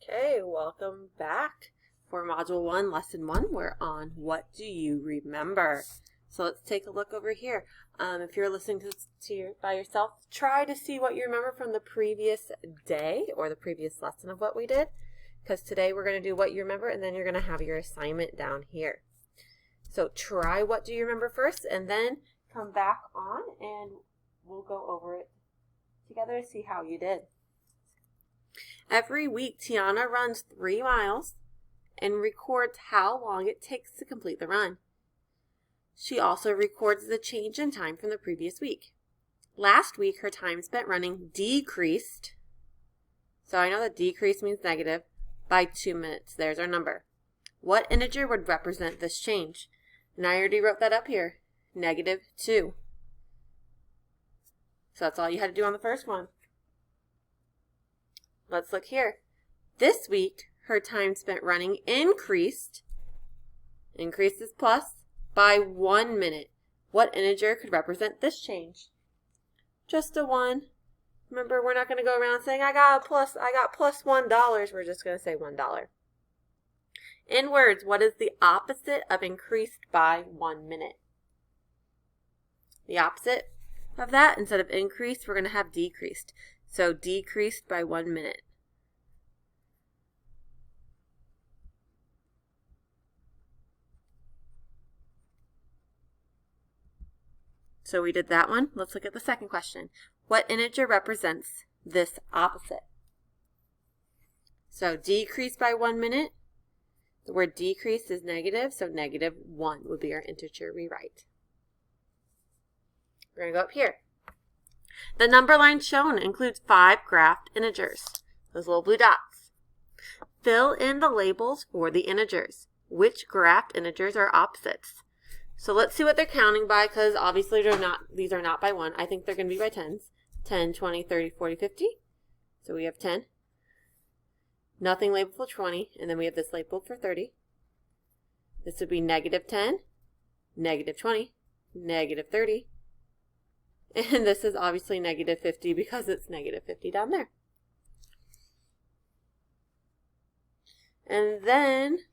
Okay, welcome back for Module 1, Lesson 1. We're on What Do You Remember? So let's take a look over here. If you're listening by yourself, try to see what you remember from the previous day or the previous lesson of what we did. Because today we're going to do what you remember, and then you're going to have your assignment down here. So try what do you remember first, and then come back on and we'll go over it together to see how you did. Every week, Tiana runs 3 miles and records how long it takes to complete the run. She also records the change in time from the previous week. Last week, her time spent running decreased. So I know that decrease means negative by 2 minutes. There's our number. What integer would represent this change? And I already wrote that up here. -2. So that's all you had to do on the first one. Let's look here. This week, her time spent running increased is plus, by 1 minute. What integer could represent this change? Just a 1. Remember, we're not going to go around saying, I got plus $1. We're just going to say $1. In words, what is the opposite of increased by 1 minute? The opposite of that, instead of increased, we're going to have decreased. So decreased by 1 minute. So we did that one. Let's look at the second question. What integer represents this opposite? So decreased by 1 minute. The word decrease is negative, so -1 would be our integer we write. We're going to go up here. The number line shown includes 5 graphed integers, those little blue dots. Fill in the labels for the integers. Which graphed integers are opposites? So let's see what they're counting by, because obviously these are not by 1. I think they're going to be by 10s. 10, 20, 30, 40, 50. So we have 10. Nothing labeled for 20, and then we have this labeled for 30. This would be -10, -20, -30. And this is obviously -50 because it's -50 down there. And then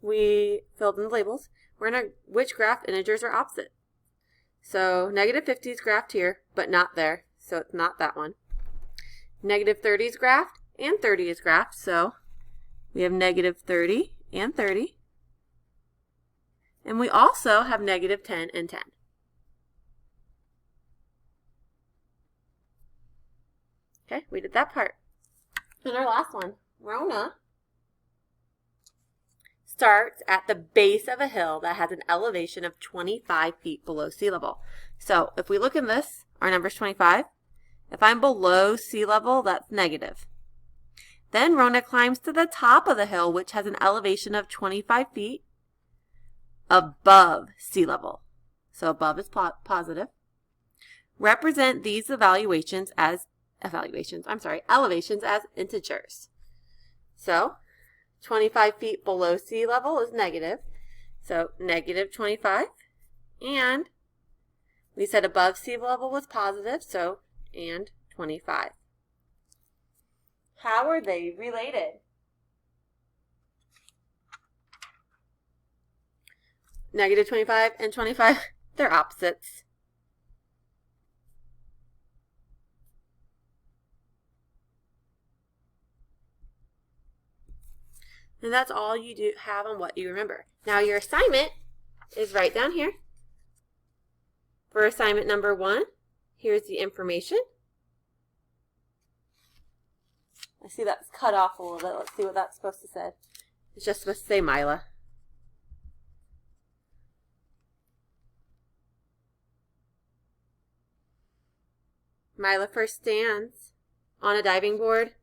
we filled in the labels. We're going to, which graphed integers are opposite? So -50 is graphed here, but not there. So it's not that one. -30 is graphed, and 30 is graphed. So we have -30 and 30. And we also have -10 and 10. Okay, we did that part. And our last one, Rona starts at the base of a hill that has an elevation of 25 feet below sea level. So if we look in this, our number is 25. If I'm below sea level, that's negative. Then Rona climbs to the top of the hill, which has an elevation of 25 feet above sea level. So above is positive. Represent these elevations as integers. So 25 feet below sea level is negative. So -25. And we said above sea level was positive, so and 25. How are they related? -25 and 25, they're opposites. And that's all you have on what you remember. Now your assignment is right down here. For assignment number 1, here's the information. I see that's cut off a little bit. Let's see what that's supposed to say. It's just supposed to say Mila. Mila first stands on a diving board.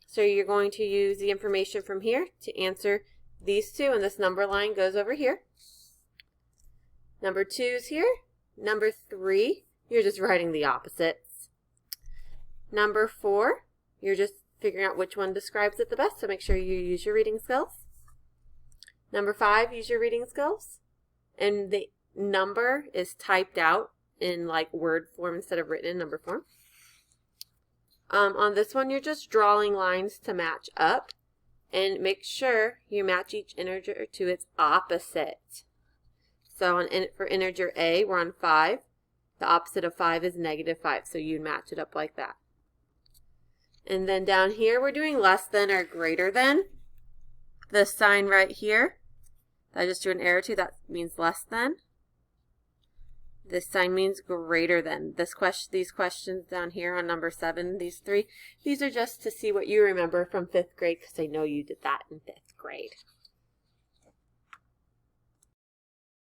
So you're going to use the information from here to answer these two, and this number line goes over here. Number 2 is here. Number 3, you're just writing the opposites. Number 4, you're just figuring out which one describes it the best, so make sure you use your reading skills. Number 5, use your reading skills. And the number is typed out in like word form instead of written in number form. On this one, you're just drawing lines to match up. And make sure you match each integer to its opposite. So for integer a, we're on 5. The opposite of 5 is -5, so you'd match it up like that. And then down here, we're doing less than or greater than. The sign right here, I just drew an arrow to, that means less than. This sign means greater than. These questions down here on number 7, these 3, these are just to see what you remember from 5th grade, because I know you did that in 5th grade.